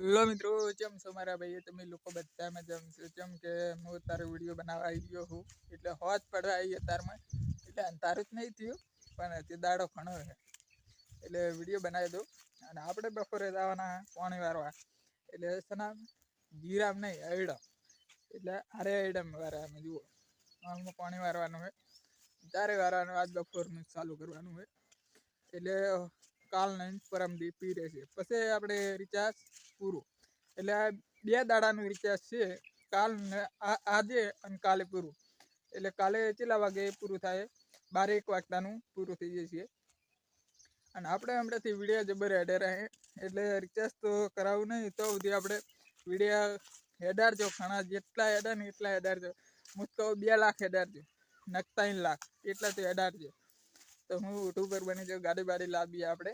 લો મિત્રો, કેમ છો મારા ભાઈ? તમે લોકો બધા મજામાં છો? કેમ કે હું તારો વિડીયો બનાવવા આવી ગયો હું, એટલે હોજ પડવા આવી અતારમાં, એટલે અંધારું જ નહીં થયું, પણ તે દાડો ઘણો છે એટલે વિડીયો બનાવી દઉં. અને આપણે બપોરે જવાના પાણી વારવા, એટલે સના જીરામ નહીં અયડમ, એટલે અરે અયડમ વારા અમે જુઓ આમાં પાણી વારવાનું હોય, ત્યારે વારવાનું આજ બપોરનું ચાલુ કરવાનું હોય. એટલે કાલ નહીં પરમદી પી રહેશે, પછી આપણે રિચાર્જ પૂરું. એટલે આ 2 દાડાનું રિચાર્જ છે, કાલ ને આજે અને કાલે પૂરું. એટલે કાલે કેટલા વાગે પૂરું થાય? 12-1 વાગતાનું પૂરું થઈ જશે. અને આપણે હમણાંથી વિડીયો જબર હેડે રહે, એટલે રિચાર્જ તો કરાવવું નહીં તો સુધી આપણે વિડીયો હેડારજો. ઘણા જેટલા હેડા ને એટલા હેડારજો. હું તો 2 લાખ હેડારજો, ને 3 લાખ એટલા તો હેડારજો. તો હું યુટ્યુબર બની જાઉં, ગાડી બાડી લાવીએ આપણે.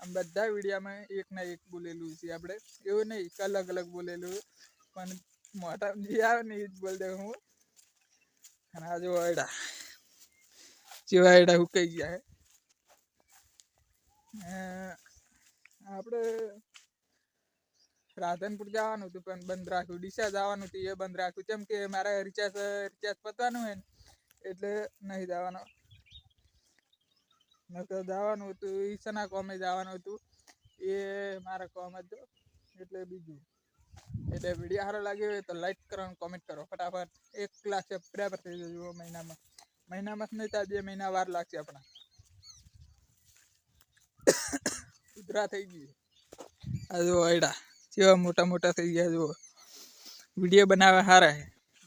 આમ બધા વિડીયામાં એક ના એક બોલેલું છે આપણે, એવું નહીં અલગ અલગ બોલેલું, પણ મોટા જે આવે ને એ જ બોલ દે હું. અને આ જો અયડા જેવા અયડા હુકાઈ ગયા હે. આપણે રાધનપુર જવાનું હતું પણ બંધ રાખ્યું. ડીસા જવાનું હતું એ બંધ રાખ્યું, કેમ કે મારે રિચાર્જ પતવાનું હોય ને, એટલે નહીં જવાનો. નકર જવાનું હતું ઈશાના કોમે જવાનું હતું, એ મારા કોમ હતું. એટલે બીજું, એટલે વિડીયો સારો લાગ્યો હોય તો લાઈક કરો અને કોમેન્ટ કરો ફટાફટ. 1 લાખ સબસ્ક્રાઈબર થઈ જજો મહિનામાં નહીં તો 2 મહિના વાર લાગશે. આપણા ઉધરા થઈ ગઈ. આ જો અયડા કેવા મોટા મોટા થઈ ગયા. જુઓ વિડીયો બનાવે સારા હે,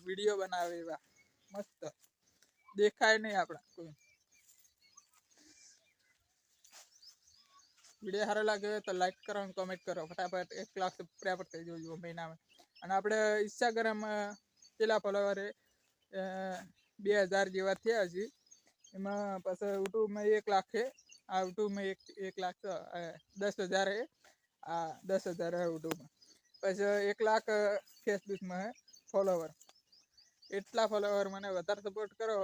વિડીયો બનાવે એવા મસ્ત દેખાય નહીં આપણા કોઈ. વિડીયો સારો લાગ્યો તો લાઈક કરો અને કોમેન્ટ કરો ફટાફટ. 1 લાખ સબસ્ક્રાઈબર થઈ જજો મહિનામાં. અને આપણે ઇન્સ્ટાગ્રામ પેલા ફોલોવરે 2000 જેવા થયા છે. એમાં પછી યુટ્યુબમાં 1 લાખ છે. આ યુટ્યુબમાં 1 લાખ 10,000 છે. આ 10,000 છે યુટ્યુબમાં. પછી 1 લાખ ફેસબુકમાં હે ફોલોવર. એટલા ફોલોવર મને વધારે સપોર્ટ કરો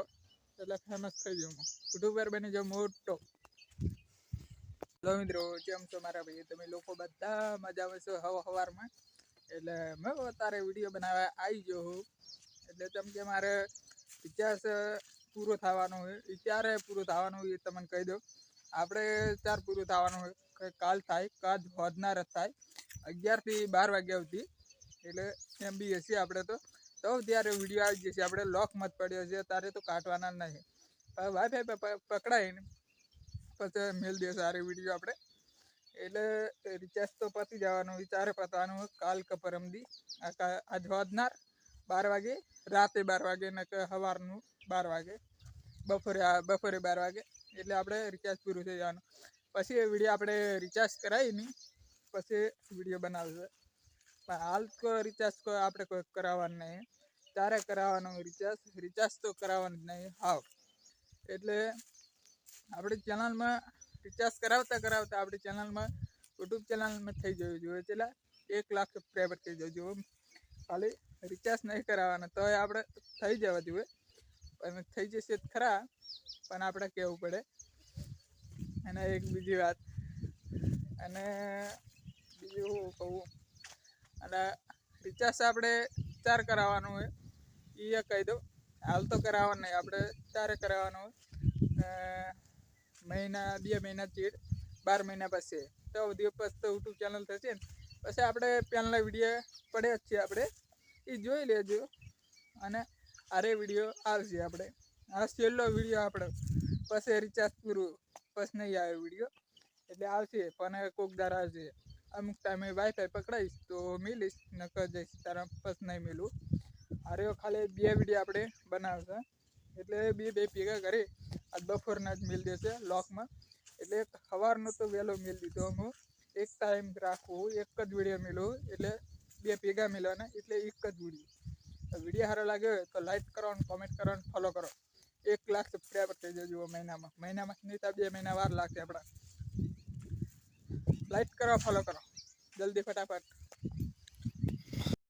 એટલે ફેમસ થઈ જાઉં, યુટ્યુબર બની જાઉં મોટો. હેલો મિત્રો, કેમ છો મારા ભાઈ? તમે લોકો બધા મજામાં છો સવારમાં? એટલે મેં તારે વિડીયો બનાવવા આવી ગયો હું. એટલે જેમ કે મારે રિચાર્જ પૂરો થવાનો હોય, ક્યારે પૂરું થવાનું હોય એ તમને કહી દઉં. આપણે 4 પૂરું થવાનું હોય, કાલ થાય, કાલ હોદનાર જ થાય 11 થી 12 વાગ્યા સુધી. એટલે એમ બી હશે આપણે તો ત્યારે વિડીયો આવી જશે. આપણે લોક મત પડ્યો છે તારે તો કાઢવાના નહીં. વાઈફાઈ પકડાય ને પછી મેલ દે સારી વિડીયો આપણે. એટલે રિચાર્જ તો પતી જવાનું, વિચારે પતવાનું કાલ કે પરમદી. આજ હોદનાર 12 વાગે, રાતે 12 વાગે ને કે સવારનું 12 વાગે, બપોરે 12 વાગે. એટલે આપણે રિચાર્જ પૂરું થઈ જવાનું. પછી એ વિડીયો આપણે રિચાર્જ કરાવી ને પછી વિડીયો બનાવશે. પણ હાલ તો રિચાર્જ આપણે કોઈ કરાવવાનું નહીં, ત્યારે કરાવવાનું રિચાર્જ તો કરાવવાનું જ નહીં હાવ. એટલે આપણી ચેનલમાં રિચાર્જ કરાવતા આપણી ચેનલમાં યુટ્યુબ ચેનલમાં થઈ જવું જોઈએ. એટલે 1 લાખ સબસ્ક્રાઈબર થઈ જવું જોઈએ. ખાલી રિચાર્જ નહીં કરાવવાનું તો આપણે થઈ જવા જોઈએ. પણ થઈ જશે ખરા, પણ આપણે કહેવું પડે. અને એક બીજી વાત, અને બીજું કહું, અને રિચાર્જ આપણે 4 કરાવવાનું હોય એ કહી દઉં. હાલ તો કરાવવાનું નહીં, આપણે 4 કરાવવાનું હોય. મહિના 2 મહિના ચીડ 12 મહિના પછી તો પછી તો યુટ્યુબ ચેનલ થશે ને. પછી આપણે પહેલાંના વિડીયો પડ્યા જ છે, આપણે એ જોઈ લેજો. અને આરે વિડીયો આવશે આપણે, આ છેલ્લો વિડીયો આપણે. પછી રિચાર્જ પૂરું, પછી નહીં આવે વિડીયો. એટલે આવશે પણ કોક દાર આવશે. અમુક ટાઈમે વાઈફાઈ પકડાઈશ તો મિલીશ, ન કરી જઈશ તારા પછી નહીં મિલું. અરે ખાલી 2 વિડીયો આપણે બનાવશે, એટલે બે ભેગા કરી આજ બપોરના જ મિલ દેશે લોકમાં. એટલે સવારનો તો વહેલો મિલ દીધો હું. એક ટાઈમ રાખવું, એક જ વિડીયો મિલું, એટલે 2 ભેગા મિલવાના, એટલે એક જ વિડીયો સારો લાગ્યો હોય તો લાઈક કરો અને કોમેન્ટ કરો અને ફોલો કરો. 1 લાખ સબસ્ક્રાઈબર થઈ જજો મહિનામાં નહીં તો 2 મહિના વાર લાગશે આપણા. લાઈક કરો, ફોલો કરો જલ્દી ફટાફટ.